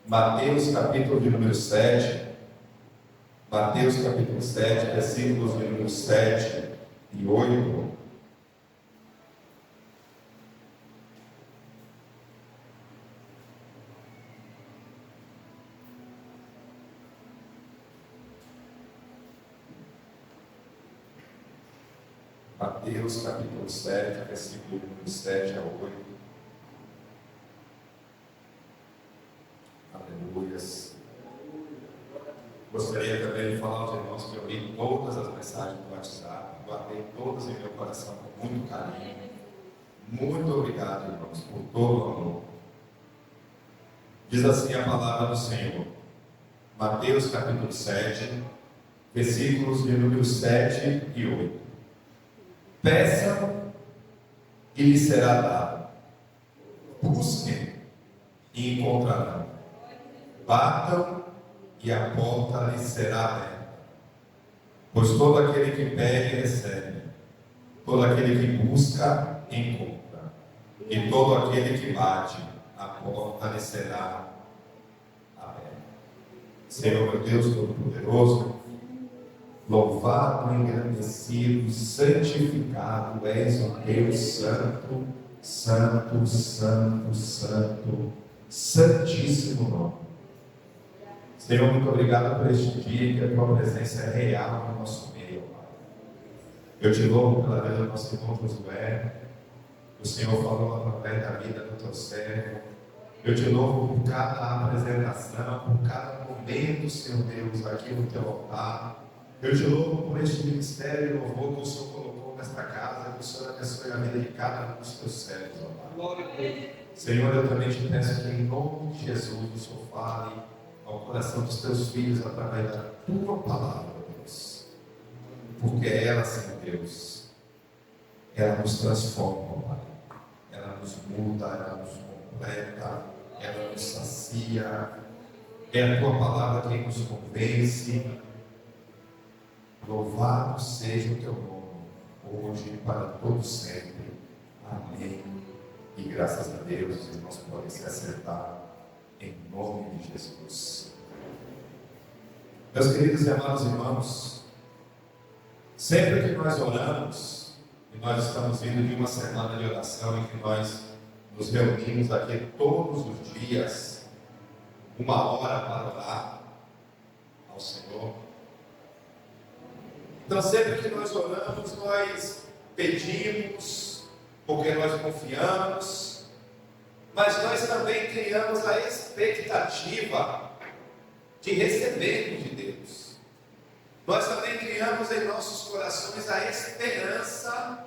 Mateus capítulo de número 7. Mateus capítulo 7, versículos de número 7 e 8. Mateus capítulo 7, versículo de número 7 a 8. Aleluias. Gostaria também de falar aos irmãos que eu li todas as mensagens do WhatsApp, guardei todas em meu coração com muito carinho. Muito obrigado, irmãos, por todo o amor. Diz assim a palavra do Senhor. Mateus capítulo 7, versículos de número 7 e 8. Peçam e lhes será dado. Busquem e encontrarão. Batam e a porta lhes será aberta. Pois todo aquele que pede, recebe. Todo aquele que busca, encontra. E todo aquele que bate, a porta lhe será aberta. Senhor, meu Deus Todo-Poderoso, louvado, engrandecido, santificado és o Deus Santo, Santo, Santo, Santo, Santíssimo nome. Senhor, muito obrigado por este dia, que a tua presença é real no nosso meio, Pai. Eu te louvo pela vida do nosso irmão Josué. O Senhor falou através da vida do teu servo. Eu te louvo por cada apresentação, por cada momento, Senhor Deus, aqui no teu altar. Eu te louvo por este ministério de louvor que o Senhor colocou nesta casa, que o Senhor abençoe a vida de cada um dos teus servos, ó Pai. Senhor, eu também te peço que em nome de Jesus o Senhor fale ao coração dos teus filhos através da tua palavra, Deus. Porque ela, Senhor Deus, ela nos transforma, Pai. Ela nos muda, ela nos completa, ela nos sacia. É a tua palavra quem nos convence. Louvado seja o teu nome, hoje e para todo sempre. Amém. E graças a Deus, os irmãos podem se acertar em nome de Jesus. Meus queridos e amados irmãos, sempre que nós oramos, e nós estamos vindo de uma semana de oração em que nós nos reunimos aqui todos os dias, 1 hora para orar ao Senhor. Então, sempre que nós oramos, nós pedimos, porque nós confiamos, mas nós também criamos a expectativa de recebermos de Deus. Nós também criamos em nossos corações a esperança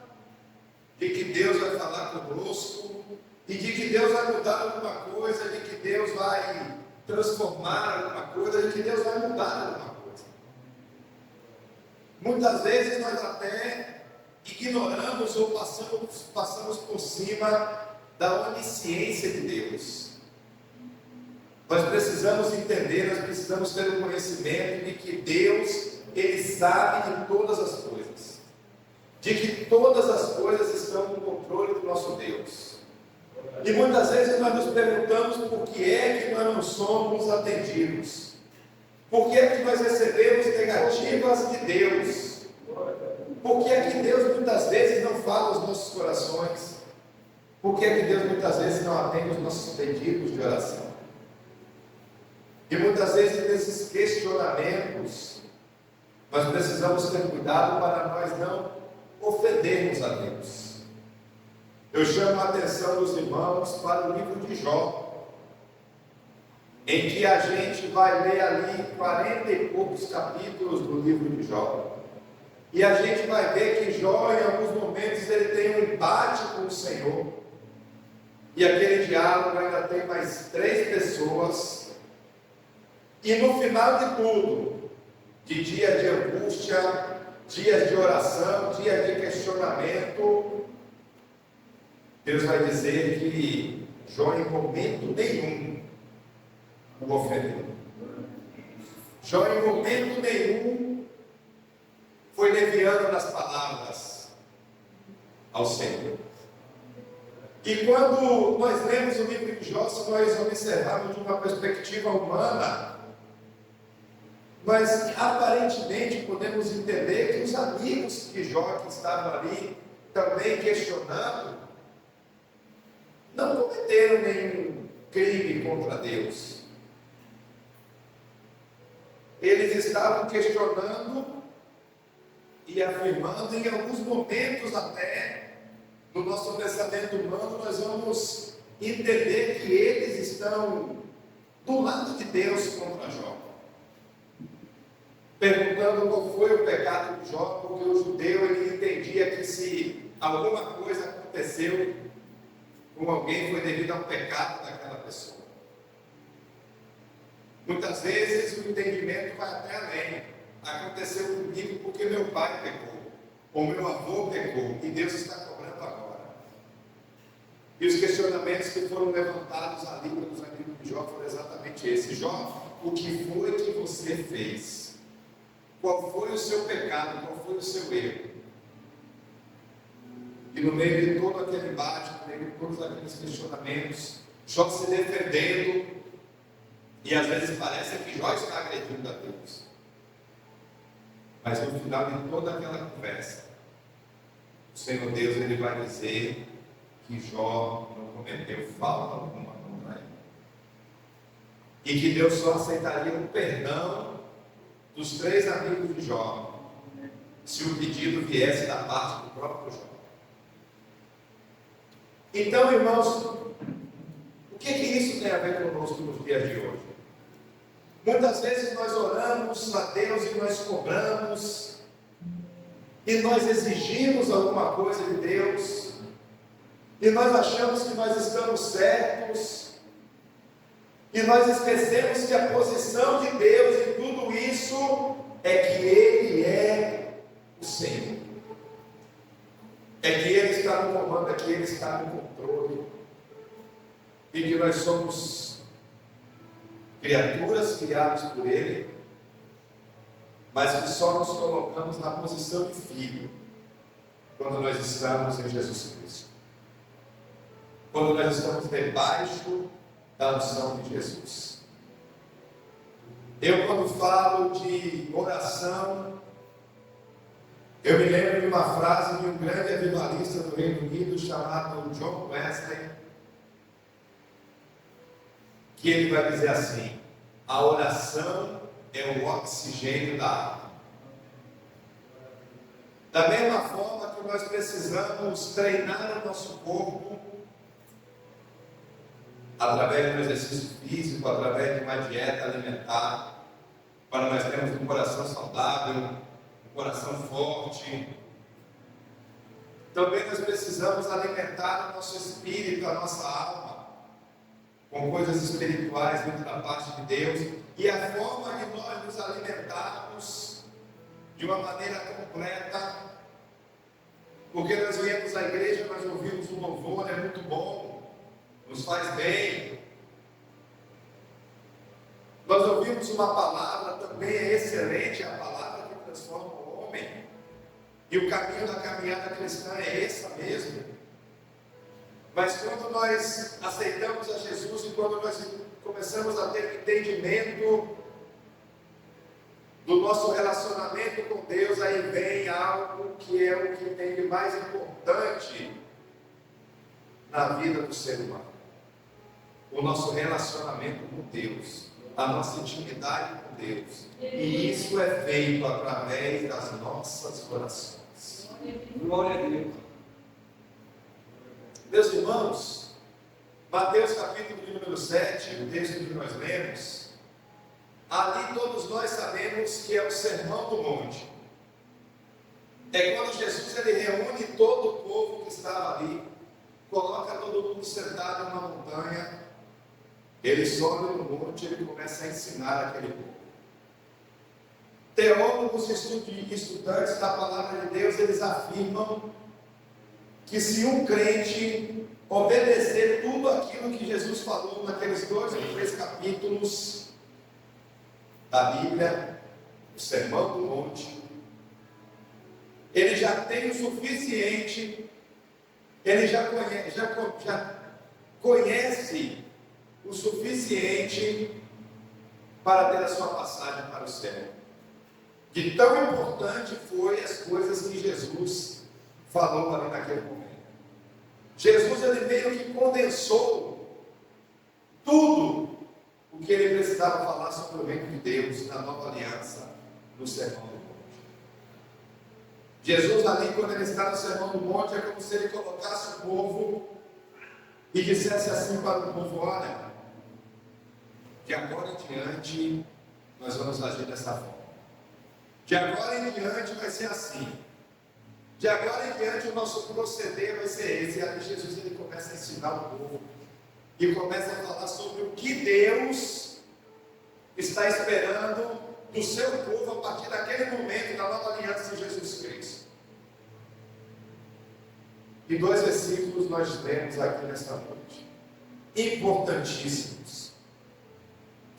de que Deus vai falar conosco, e de que Deus vai mudar alguma coisa, de que Deus vai transformar alguma coisa, de que Deus vai mudar alguma coisa. Muitas vezes nós até ignoramos ou passamos por cima da onisciência de Deus. Nós precisamos entender, nós precisamos ter o conhecimento de que Deus, Ele sabe de todas as coisas, de que todas as coisas estão no controle do nosso Deus. E muitas vezes nós nos perguntamos por que é que nós não somos atendidos. Por que é que nós recebemos negativas de Deus? Por que é que Deus muitas vezes não fala aos nossos corações? Por que é que Deus muitas vezes não atende os nossos pedidos de oração? E muitas vezes nesses questionamentos, nós precisamos ter cuidado para nós não ofendermos a Deus. Eu chamo a atenção dos irmãos para o livro de Jó, em que a gente vai ler ali 40 e poucos capítulos do livro de Jó. E a gente vai ver que Jó, em alguns momentos, ele tem um embate com o Senhor. E aquele diálogo ainda tem mais 3 pessoas. E no final de tudo, de dia de angústia, dias de oração, dias de questionamento, Deus vai dizer que Jó em momento nenhum o ofendeu. Jó em momento nenhum foi leviano nas palavras ao Senhor. E quando nós lemos o livro de Jó, se nós observarmos de uma perspectiva humana, mas aparentemente podemos entender que os amigos de Jó que estavam ali também questionando, não cometeram nenhum crime contra Deus. Eles estavam questionando e afirmando, em alguns momentos até, no nosso pensamento humano, nós vamos entender que eles estão do lado de Deus contra Jó. Perguntando qual foi o pecado de Jó, porque o judeu ele entendia que se alguma coisa aconteceu com alguém foi devido ao pecado daquela pessoa. Muitas vezes o entendimento vai até além. Aconteceu comigo porque meu pai pecou, ou meu avô pecou, e Deus está cobrando agora. E os questionamentos que foram levantados ali pelos amigos de Jó foram exatamente esse. Jó, o que foi que você fez? Qual foi o seu pecado? Qual foi o seu erro? E no meio de todo aquele embate, no meio de todos aqueles questionamentos, Jó se defendendo, e às vezes parece que Jó está agredindo a Deus. Mas no final de toda aquela conversa, o Senhor Deus ele vai dizer que Jó não cometeu falta alguma contra ele. E que Deus só aceitaria o perdão dos 3 amigos de Jó, se o pedido viesse da parte do próprio Jó. Então, irmãos, o que isso tem a ver conosco nos dias de hoje? Muitas vezes nós oramos a Deus e nós cobramos, e nós exigimos alguma coisa de Deus, e nós achamos que nós estamos certos, e nós esquecemos que a posição de Deus em tudo isso é que Ele é o Senhor, é que Ele está no comando, é que Ele está no controle, e que nós somos criaturas criadas por Ele, mas que só nos colocamos na posição de filho quando nós estamos em Jesus Cristo, quando nós estamos debaixo da unção de Jesus. Eu, quando falo de oração, eu me lembro de uma frase de um grande avivalista do Reino Unido chamado John Wesley, que ele vai dizer assim: a oração é o oxigênio da alma. Da mesma forma que nós precisamos treinar o nosso corpo através de um exercício físico, através de uma dieta alimentar, para nós termos um coração saudável, um coração forte. Também nós precisamos alimentar o nosso espírito, a nossa alma, com coisas espirituais vindo da parte de Deus, e a forma de nós nos alimentarmos de uma maneira completa, porque nós viemos à igreja, nós ouvimos um louvor, é muito bom, nos faz bem, nós ouvimos uma palavra, também é excelente, é a palavra que transforma o homem, e o caminho da caminhada cristã é essa mesmo. Mas quando nós aceitamos a Jesus e quando nós começamos a ter entendimento do nosso relacionamento com Deus, aí vem algo que é o que tem de mais importante na vida do ser humano: o nosso relacionamento com Deus, a nossa intimidade com Deus. E isso é feito através das nossas orações. Glória a Deus. Meus irmãos, Mateus capítulo de número 7, o texto que nós lemos, ali todos nós sabemos que é o Sermão do Monte. É quando Jesus ele reúne todo o povo que estava ali, coloca todo mundo sentado numa montanha, ele sobe no monte e ele começa a ensinar aquele povo. Teólogos e estudantes da palavra de Deus, eles afirmam que se um crente obedecer tudo aquilo que Jesus falou naqueles 2 ou 3 capítulos da Bíblia, o Sermão do Monte, ele já tem o suficiente ele já conhece o suficiente para ter a sua passagem para o céu. De tão importante foi as coisas que Jesus falou ali naquele momento. Jesus, ele meio que condensou tudo o que ele precisava falar sobre o reino de Deus na nova aliança, no Sermão do Monte. Jesus ali, quando ele está no Sermão do Monte, é como se ele colocasse o povo e dissesse assim para o povo: olha, de agora em diante nós vamos agir dessa forma. De agora em diante vai ser assim. De agora em diante o nosso proceder vai ser esse. E aí Jesus, ele começa a ensinar o povo e começa a falar sobre o que Deus está esperando do seu povo a partir daquele momento da nova aliança de Jesus Cristo. E 2 versículos nós lemos aqui nesta noite, importantíssimos,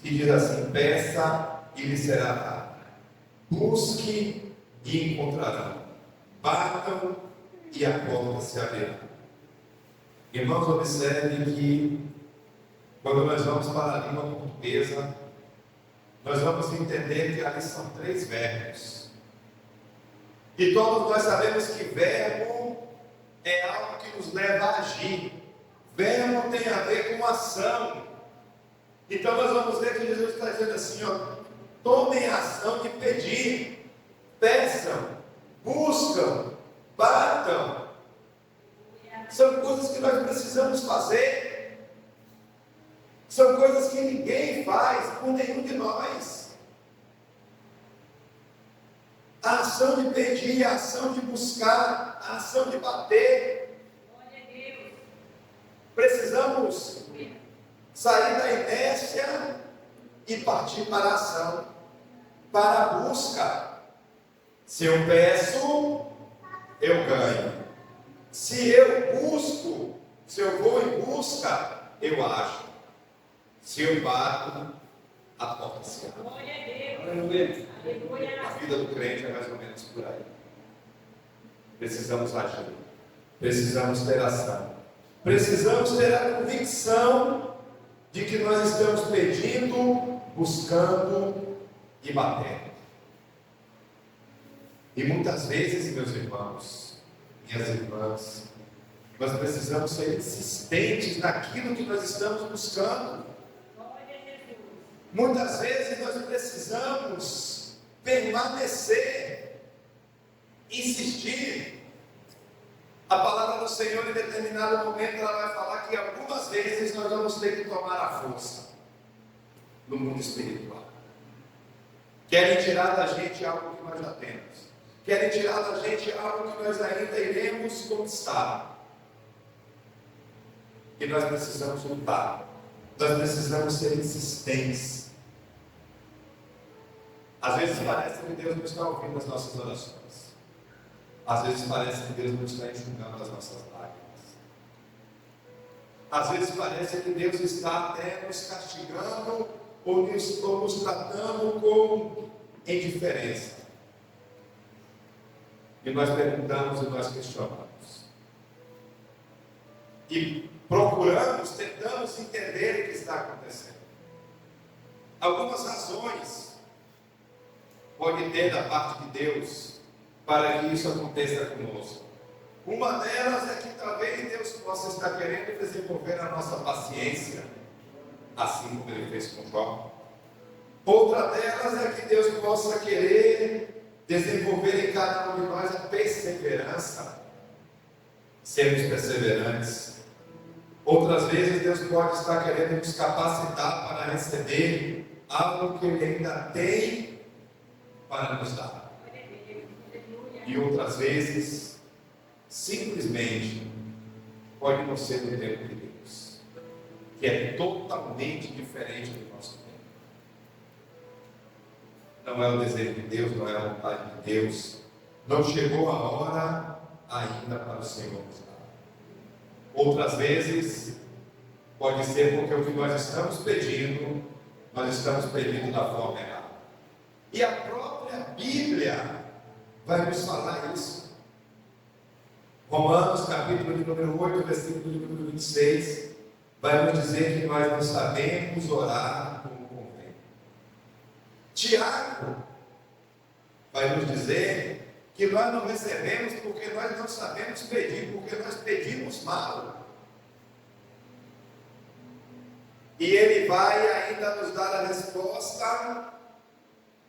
que diz assim: peça e lhe será dado, busque e encontrarão, batam e a porta se abrirá. Irmãos, observe que quando nós vamos para a língua portuguesa, nós vamos entender que ali são 3 verbos. E todos nós sabemos que verbo é algo que nos leva a agir. Verbo tem a ver com ação. Então nós vamos ver que Jesus está dizendo assim, ó: tomem a ação de pedir, peçam, buscam, batam. São coisas que nós precisamos fazer. São coisas que ninguém faz por nenhum de nós. A ação de pedir, a ação de buscar, a ação de bater. Precisamos sair da inércia e partir para a ação, para a busca. Se eu peço, eu ganho. Se eu busco, se eu vou em busca, eu acho. Se eu bato, a porta se abre. A vida do crente é mais ou menos por aí. Precisamos agir. Precisamos ter ação. Precisamos ter a convicção de que nós estamos pedindo, buscando e batendo. E muitas vezes, meus irmãos, minhas irmãs, nós precisamos ser insistentes naquilo que nós estamos buscando. Muitas vezes nós precisamos permanecer, insistir. A palavra do Senhor, em determinado momento, ela vai falar que algumas vezes nós vamos ter que tomar a força no mundo espiritual. Querem tirar da gente algo que nós já temos. Querem tirar da gente algo que nós ainda iremos conquistar. E nós precisamos lutar. Nós precisamos ser insistentes. Às vezes parece que Deus não está ouvindo as nossas orações. Às vezes parece que Deus não está enxugando as nossas lágrimas. Às vezes parece que Deus está até nos castigando ou nos tratando com indiferença. E nós perguntamos e nós questionamos. E procuramos, tentamos entender o que está acontecendo. Algumas razões pode ter da parte de Deus para que isso aconteça conosco. Uma delas é que talvez Deus possa estar querendo desenvolver a nossa paciência, assim como Ele fez com Jó. Outra delas é que Deus possa querer desenvolver em cada um de nós a perseverança, sermos perseverantes. Outras vezes Deus pode estar querendo nos capacitar para receber algo que Ele ainda tem para nos dar. E outras vezes, simplesmente, pode não ser do tempo de Deus, que é totalmente diferente do nosso tempo. Não é o desejo de Deus, não é a vontade de Deus. Não chegou a hora ainda para o Senhor nos dar. Outras vezes, pode ser porque o que nós estamos pedindo da forma errada. E a própria Bíblia vai nos falar isso. Romanos, capítulo de número 8, versículo de número 26, vai nos dizer que nós não sabemos orar como convém. Tiago vai nos dizer que nós não recebemos porque nós não sabemos pedir, porque nós pedimos mal. E ele vai ainda nos dar a resposta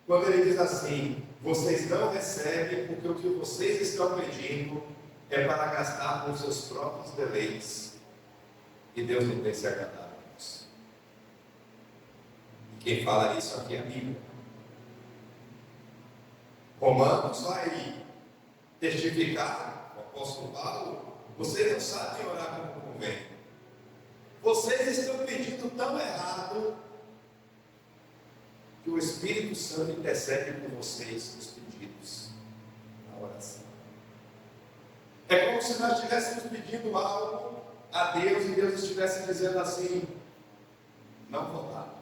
quando ele diz assim: vocês não recebem porque o que vocês estão pedindo é para gastar com seus próprios deleites. E Deus não tem se agradado nisso. E quem fala isso aqui é a Bíblia. Romanos vai testificar, o apóstolo Paulo: vocês não sabem orar como convém. Vocês estão pedindo tão errado que o Espírito Santo intercede por vocês nos pedidos, na oração. É como se nós estivéssemos pedindo algo a Deus e Deus estivesse dizendo assim: não vou dar.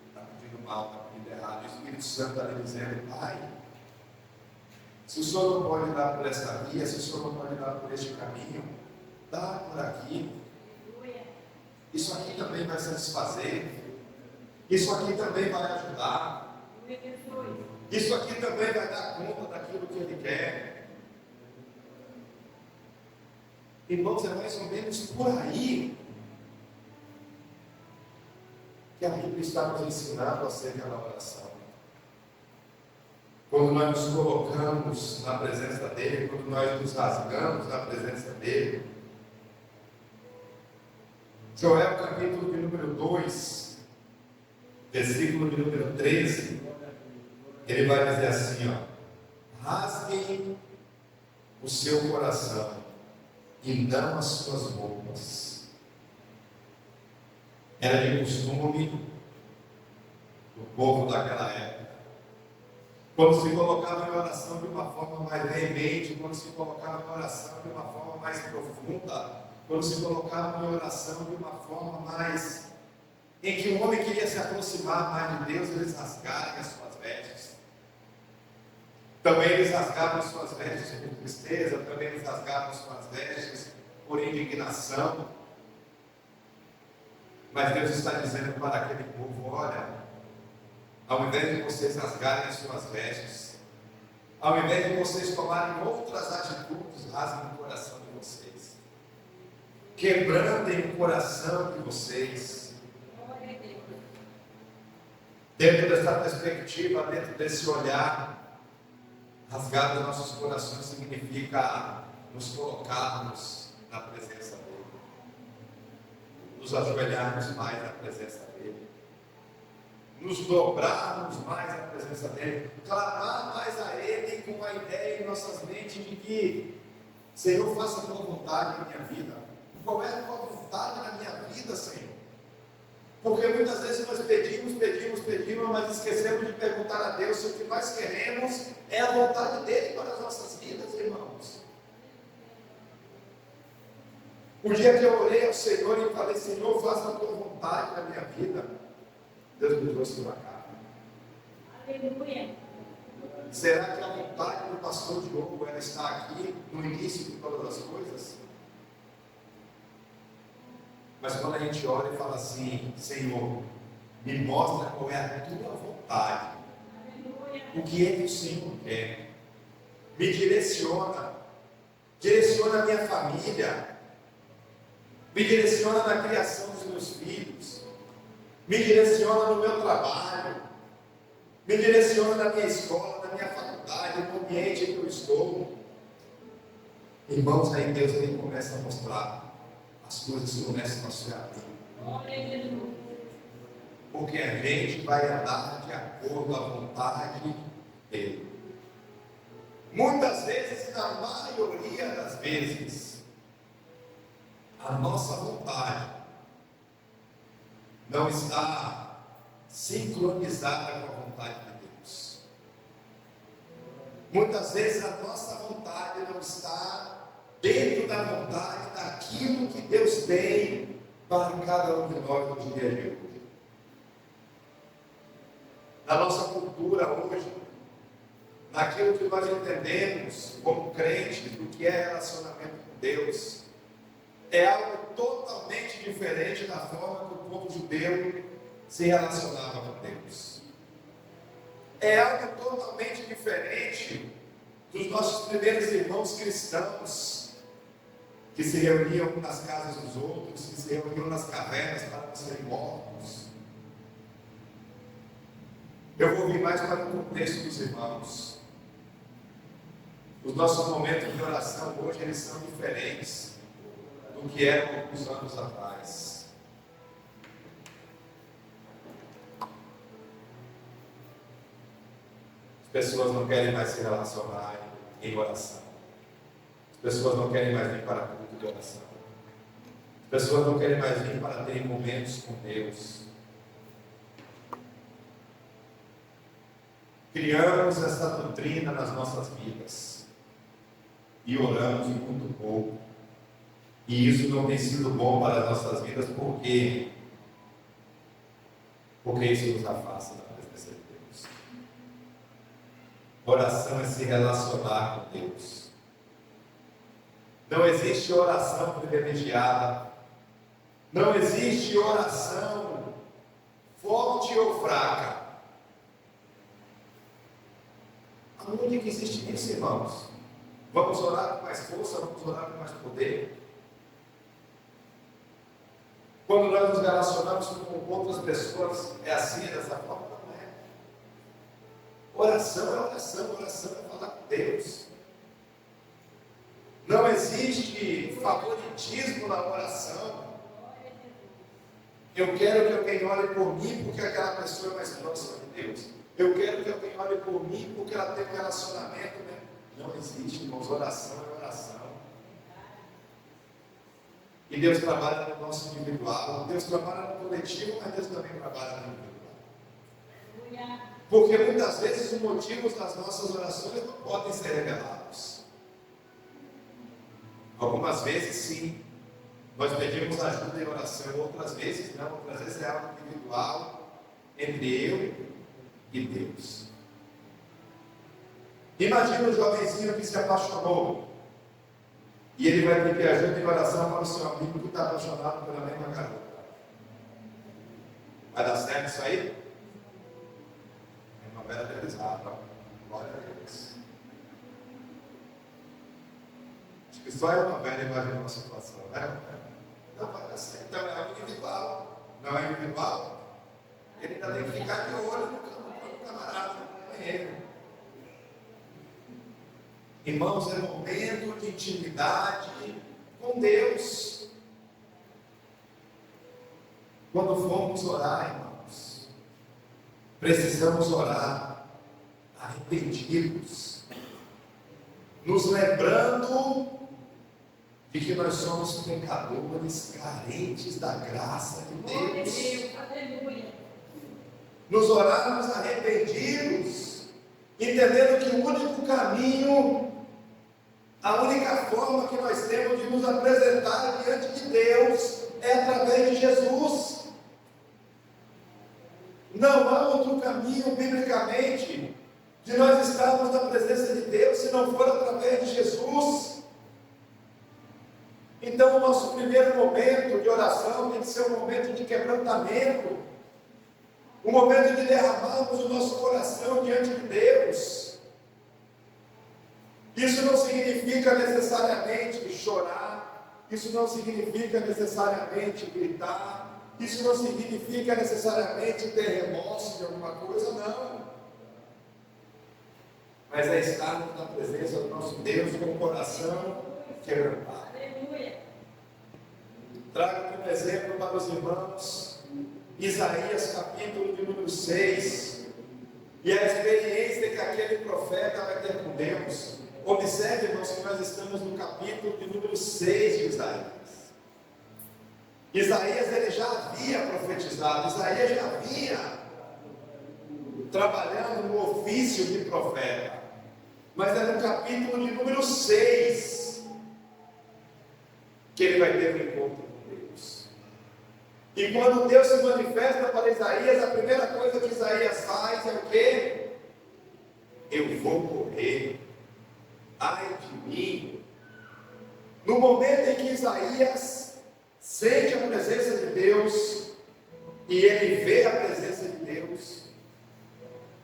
Está pedindo mal, está pedindo errado. E o Espírito Santo está lhe dizendo: Pai, se o Senhor não pode dar por essa via, se o Senhor não pode dar por este caminho, dá por aqui. Isso aqui também vai satisfazer. Isso aqui também vai ajudar. Isso aqui também vai dar conta daquilo que Ele quer. Irmãos, é mais ou menos por aí que a Bíblia está nos ensinando acerca da oração. Quando nós nos colocamos na presença dEle, quando nós nos rasgamos na presença dEle. Joel, capítulo de número 2, versículo de número 13, ele vai dizer assim, ó: rasguem o seu coração e não as suas roupas. Era de costume do povo daquela época, quando se colocava em oração de uma forma mais veemente, quando se colocava em oração de uma forma mais profunda, quando se colocava em oração de uma forma mais em que o homem queria se aproximar mais de Deus, eles rasgarem as suas vestes. Também eles rasgavam as suas vestes por tristeza, também eles rasgavam as suas vestes por indignação. Mas Deus está dizendo para aquele povo: olha, ao invés de vocês rasgarem as suas vestes, ao invés de vocês tomarem outras atitudes, rasguem o coração de vocês, quebrantem o coração de vocês. Dentro dessa perspectiva, dentro desse olhar, rasgar os nossos corações significa nos colocarmos na presença dEle, nos ajoelharmos mais na presença dEle, nos dobrarmos mais na presença dEle, clamar mais a Ele com a ideia em nossas mentes de que: Senhor, faça a tua vontade na minha vida. Qual é a tua vontade na minha vida, Senhor? Porque muitas vezes nós pedimos, mas esquecemos de perguntar a Deus se o que nós queremos é a vontade dEle para as nossas vidas, irmãos. O dia que eu orei ao Senhor e falei: Senhor, faça a tua vontade na minha vida, Deus me trouxe para cá. Aleluia. Será que a vontade do pastor Diogo ela está aqui no início de todas as coisas? Mas quando a gente ora e fala assim: Senhor, me mostra qual é a tua vontade, o que é que o Senhor quer, me direciona a minha família, me direciona na criação dos meus filhos, me direciona no meu trabalho, me direciona na minha escola, na minha faculdade, no ambiente em que eu estou. Irmãos, aí Deus ele começa a mostrar, as coisas começam a se abrir. Porque a gente vai andar de acordo com a vontade dEle. Muitas vezes, na maioria das vezes, a nossa vontade não está sincronizada com a vontade de Deus. Muitas vezes a nossa vontade não está dentro da vontade daquilo que Deus tem para cada um de nós no dia de hoje. Na nossa cultura hoje, naquilo que nós entendemos como crentes do que é relacionamento com Deus, é algo totalmente diferente da forma que o povo judeu se relacionava com Deus. É algo totalmente diferente dos nossos primeiros irmãos cristãos, que se reuniam nas casas dos outros, que se reuniam nas cavernas para não serem mortos. Eu vou vir mais para o contexto dos irmãos. Os nossos momentos de oração hoje, eles são diferentes do que eram alguns anos atrás. As pessoas não querem mais se relacionar em oração. As pessoas não querem mais vir para culto de oração. As pessoas não querem mais vir para ter momentos com Deus. Criamos essa doutrina nas nossas vidas e oramos muito pouco. E isso não tem sido bom para as nossas vidas, por quê? Porque isso nos afasta da presença de Deus. Oração é se relacionar com Deus. Não existe oração privilegiada. Não existe oração forte ou fraca. Aonde que existe isso, irmãos? Vamos orar com mais força, vamos orar com mais poder. Quando nós nos relacionamos com outras pessoas, é assim, dessa forma? Não é. Oração é oração, oração é falar com Deus. Não existe favoritismo na oração. Eu quero que alguém ore por mim porque aquela pessoa é mais próxima de Deus. Eu quero que alguém ore por mim porque ela tem um relacionamento. Né? Não existe, irmãos. Oração é oração. E Deus trabalha no nosso individual. Deus trabalha no coletivo, mas Deus também trabalha no individual. Porque muitas vezes os motivos das nossas orações não podem ser revelados. Algumas vezes sim, nós pedimos ajuda em oração, outras vezes não, outras vezes é algo individual entre eu e Deus. Imagina um jovenzinho que se apaixonou e ele vai pedir ajuda em oração para o seu amigo que está apaixonado pela mesma garota. Vai dar certo isso aí? É uma bela realizada. Glória a Deus. Acho que só é uma velha imagina uma situação, né? Não vai dar certo. Então é algo individual. Não é individual? Ele ainda tem que ficar de olho no camarada, no banheiro. Irmãos, é momento de intimidade com Deus. Quando formos orar, irmãos, precisamos orar arrependidos, nos lembrando de que nós somos pecadores carentes da graça de Deus. Nos orarmos arrependidos, entendendo que o único caminho, a única forma que nós temos de nos apresentar diante de Deus é através de Jesus. Não há outro caminho, biblicamente, de nós estarmos na presença de Deus, se não for através de Jesus. Então, o nosso primeiro momento de oração tem que ser um momento de quebrantamento, um momento de derramarmos o nosso coração diante de Deus. Isso não significa necessariamente chorar, isso não significa necessariamente gritar, isso não significa necessariamente ter remorso de alguma coisa, não. Mas é estarmos na presença do nosso Deus com o coração quebrantado. Trago aqui um exemplo para os irmãos, Isaías capítulo de número 6, e a experiência que aquele profeta vai ter com Deus. Observe, irmãos, que nós estamos no capítulo de número 6 de Isaías. Isaías, ele já havia profetizado, Isaías já havia trabalhando no ofício de profeta, mas é no capítulo de número 6 que ele vai ter um encontro com Deus. E quando Deus se manifesta para Isaías, a primeira coisa que Isaías faz é o quê? eu vou morrer, ai de mim. No momento em que Isaías sente a presença de Deus, e ele vê a presença de Deus,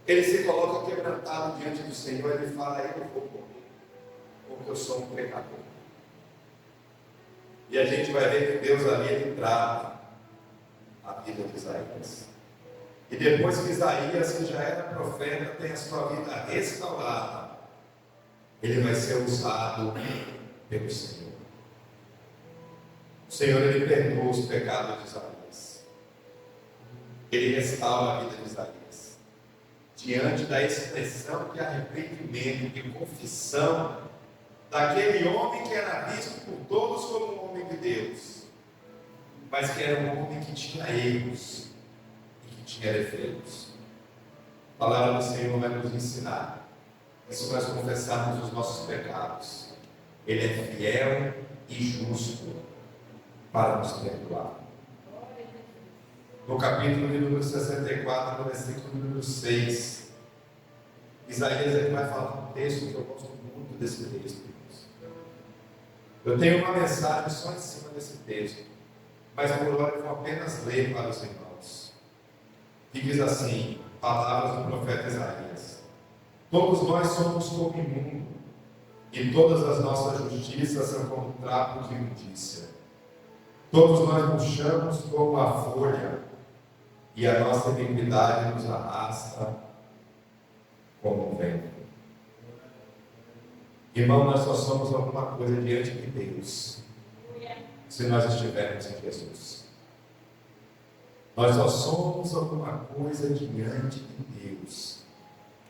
ele se coloca quebrantado diante do Senhor, ele fala, eu vou morrer, porque eu sou um pecador. E a gente vai ver que Deus ali, ele trata a vida de Isaías. E depois que Isaías, que já era profeta, tem a sua vida restaurada, ele vai ser usado pelo Senhor. O Senhor, ele perdoa os pecados de Isaías. Ele restaura a vida de Isaías. Diante da expressão de arrependimento, de confissão, daquele homem que era visto por todos como um homem de Deus, mas que era um homem que tinha erros e que tinha defeitos. A palavra do Senhor vai nos ensinar que se nós confessarmos os nossos pecados, Ele é fiel e justo para nos perdoar. No capítulo de número 64, no versículo número 6, Isaías ele vai falar um texto que eu gosto muito desse texto. Eu tenho uma mensagem só em cima desse texto, mas por hora eu vou apenas ler para os irmãos. E diz assim, palavras do profeta Isaías: todos nós somos como imundo, e todas as nossas justiças são como trapo de imundícia. Todos nós murchamos como a folha, e a nossa iniquidade nos arrasta como o vento. Irmão, nós só somos alguma coisa diante de Deus se nós estivermos em Jesus. Nós só somos alguma coisa diante de Deus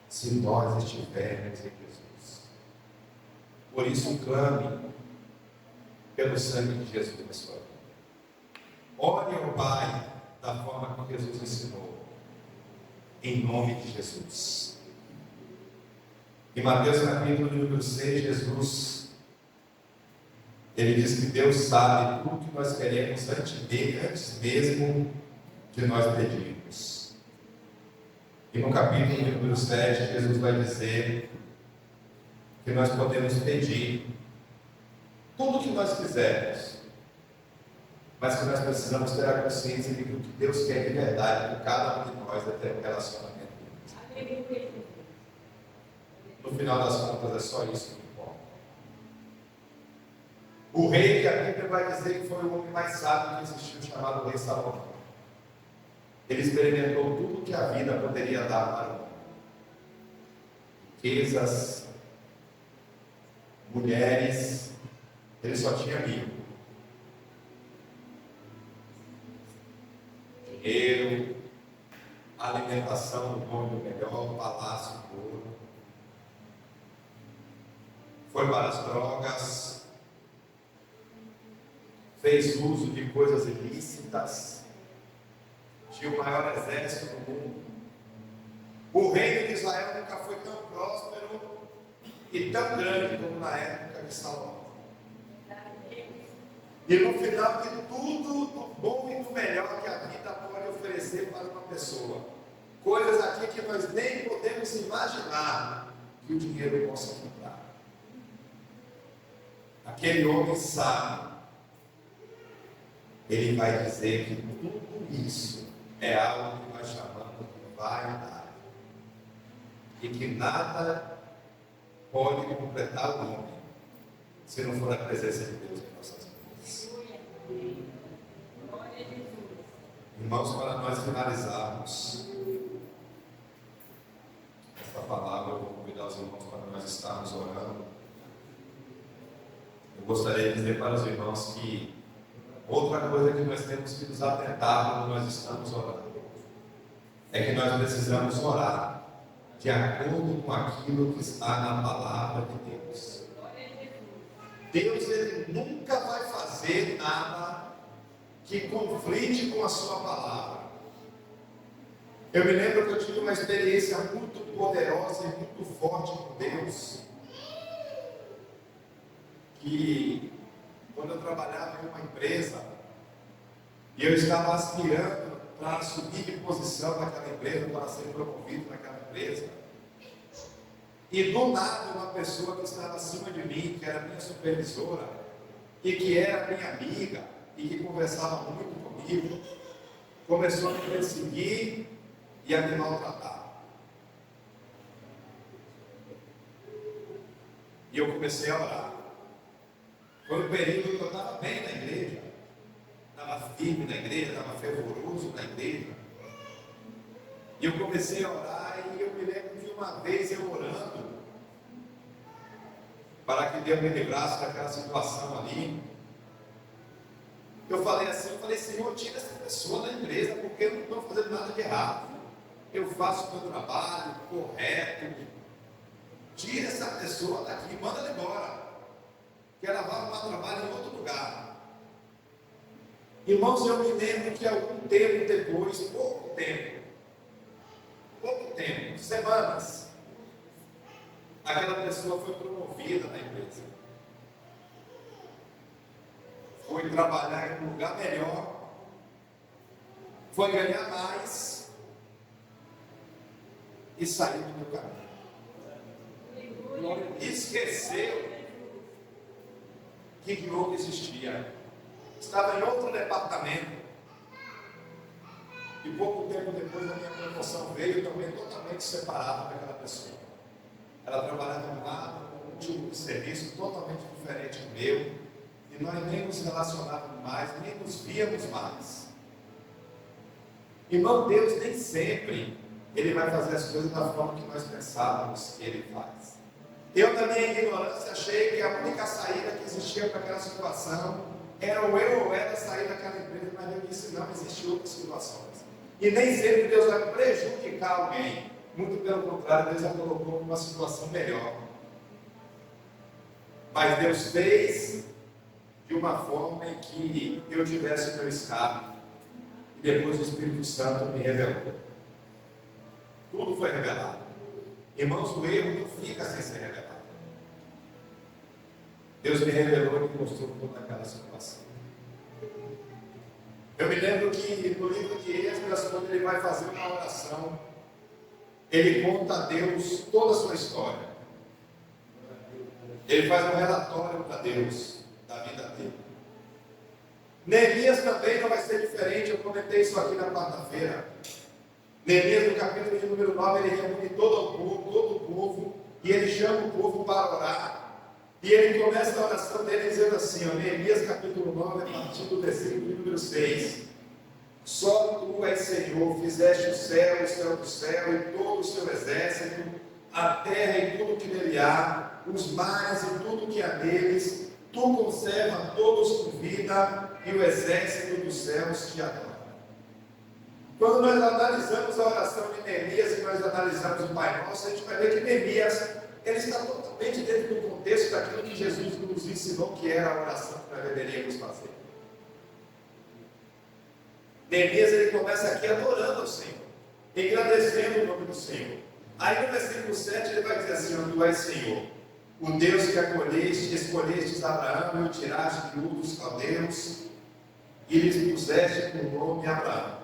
se nós estivermos em Jesus. Por isso, clame pelo sangue de Jesus na sua vida. Ore ao Pai da forma que Jesus ensinou, em nome de Jesus. Em Mateus capítulo número 6, Jesus, ele diz que Deus sabe tudo que nós queremos antes mesmo de nós pedirmos. E no capítulo número 7, Jesus vai dizer que nós podemos pedir tudo o que nós quisermos, mas que nós precisamos ter a consciência de que o que Deus quer de verdade de cada um de nós é ter um relacionamento com Ele. No final das contas, é só isso que importa. O rei que a Bíblia vai dizer que foi o homem mais sábio que existiu, chamado rei Salomão. Ele experimentou tudo que a vida poderia dar para o homem: riquezas, mulheres, ele só tinha amigo. Dinheiro, alimentação do bom e do melhor, palácio do ouro. Foi para as drogas, fez uso de coisas ilícitas, tinha o maior exército do mundo. O reino de Israel nunca foi tão próspero e tão grande como na época de Salomão. E no final de tudo, do bom e do melhor que a vida pode oferecer para uma pessoa, coisas aqui que nós nem podemos imaginar que o dinheiro possa comprar. Aquele homem sábio, ele vai dizer que tudo isso é algo que nós chamamos de vaidade, e que nada pode completar o homem se não for a presença de Deus em nossas vidas. Irmãos, para nós finalizarmos esta palavra, eu vou convidar os irmãos para nós estarmos orando. Eu gostaria de dizer para os irmãos que outra coisa que nós temos que nos atentar quando nós estamos orando é que nós precisamos orar de acordo com aquilo que está na palavra de Deus. Deus, ele nunca vai fazer nada que conflite com a sua palavra. Eu me lembro que eu tive uma experiência muito poderosa e muito forte com Deus, que quando eu trabalhava em uma empresa e eu estava aspirando para subir de posição naquela empresa, para ser promovido naquela empresa, E do nada, uma pessoa que estava acima de mim, que era minha supervisora, e que era minha amiga, e que conversava muito comigo, começou a me perseguir e a me maltratar. E eu comecei a orar. Foi um período que eu estava bem na igreja, estava firme na igreja, estava fervoroso na igreja. E eu comecei a orar, e eu me lembro de uma vez eu orando, para que Deus me livrasse daquela situação ali. Eu falei assim, Senhor, tira essa pessoa da empresa, porque eu não estou fazendo nada de errado. Eu faço o meu trabalho correto. Tira essa pessoa daqui, manda ela embora. Que ela vai arrumar trabalho em outro lugar. Irmãos, eu me lembro que algum tempo depois, pouco tempo, semanas, aquela pessoa foi promovida na empresa. Foi trabalhar em um lugar melhor, foi ganhar mais e saiu do meu caminho. Esqueceu que Diogo existia. Estava em outro departamento. E pouco tempo depois a minha promoção veio também totalmente separada daquela pessoa. Ela trabalhava em um lado, um tipo de serviço totalmente diferente do meu. E nós nem nos relacionávamos mais, nem nos víamos mais. Irmão, Deus nem sempre Ele vai fazer as coisas da forma que nós pensávamos que Ele faz. Eu, na minha ignorância, achei que a única saída que existia para aquela situação era ou eu ou ela sair daquela empresa, mas eu disse, não, existem outras situações. E nem sempre Deus vai prejudicar alguém. Muito pelo contrário, Deus já colocou numa situação melhor. Mas Deus fez de uma forma em que eu tivesse o meu escape. E depois o Espírito Santo me revelou. Tudo foi revelado. Irmãos, o erro não fica sem ser revelado. Deus me revelou e me mostrou toda aquela situação. Eu me lembro que no livro de Esdras, quando ele vai fazer uma oração, ele conta a Deus toda a sua história. Ele faz um relatório para Deus da vida dele. Neemias também não vai ser diferente, eu comentei isso aqui na quarta-feira. Neemias, no capítulo de número 9, ele reúne todo o povo, e ele chama o povo para orar. E ele começa a oração dele dizendo assim, Neemias capítulo 9, a partir do versículo de número 6. Só tu és Senhor, fizeste o céu do céu e todo o seu exército, a terra e tudo que nele há, os mares e tudo que há neles, tu conserva todos com vida e o exército dos céus te adora. Quando nós analisamos a oração de Neemias e nós analisamos o Pai Nosso, a gente vai ver que Neemias, ele está totalmente dentro do contexto daquilo que Jesus nos ensinou que era a oração que nós deveríamos fazer. Neemias, ele começa aqui adorando ao Senhor, engrandecendo o nome do Senhor. Aí no versículo 7 ele vai dizer assim, tu és Senhor, o Deus que escolhestes Abraão e o tiraste de Ur dos Caldeus e lhes puseste por nome Abraão.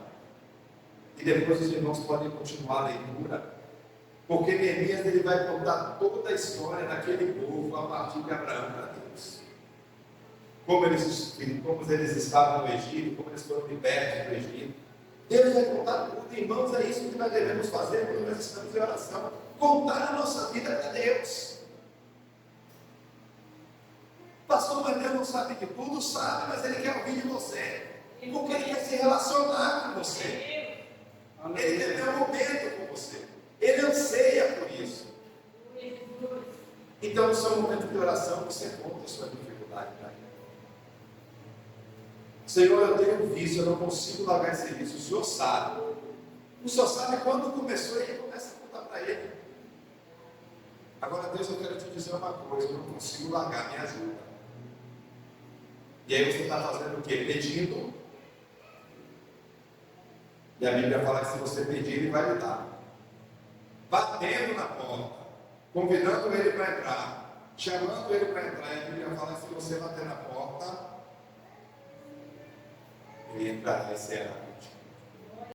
E depois os irmãos podem continuar a leitura, porque Neemias ele vai contar toda a história daquele povo a partir de Abraão para Deus. Como eles estavam no Egito, como eles foram libertos do Egito. Deus vai contar tudo, irmãos, é isso que nós devemos fazer quando nós estamos em oração. Contar a nossa vida para Deus. Pastor, mas Deus não sabe de tudo, sabe, mas Ele quer ouvir de você. Porque Ele quer se relacionar com você. Ele quer ter um momento com você. Ele anseia por isso. Então, no seu momento de oração, você conta a sua dificuldade para Ele. Senhor, eu tenho um vício, eu não consigo largar esse vício. O Senhor sabe. O Senhor sabe quando começou e Ele começa a contar para Ele. Agora, Deus, eu quero te dizer uma coisa, eu não consigo largar, me ajuda. E aí você está fazendo o quê? Pedindo. E a Bíblia fala que se você pedir, Ele vai lhe dar. Batendo na porta, convidando Ele para entrar, chamando Ele para entrar. E a Bíblia fala que se você bater na porta, Ele entrará e será.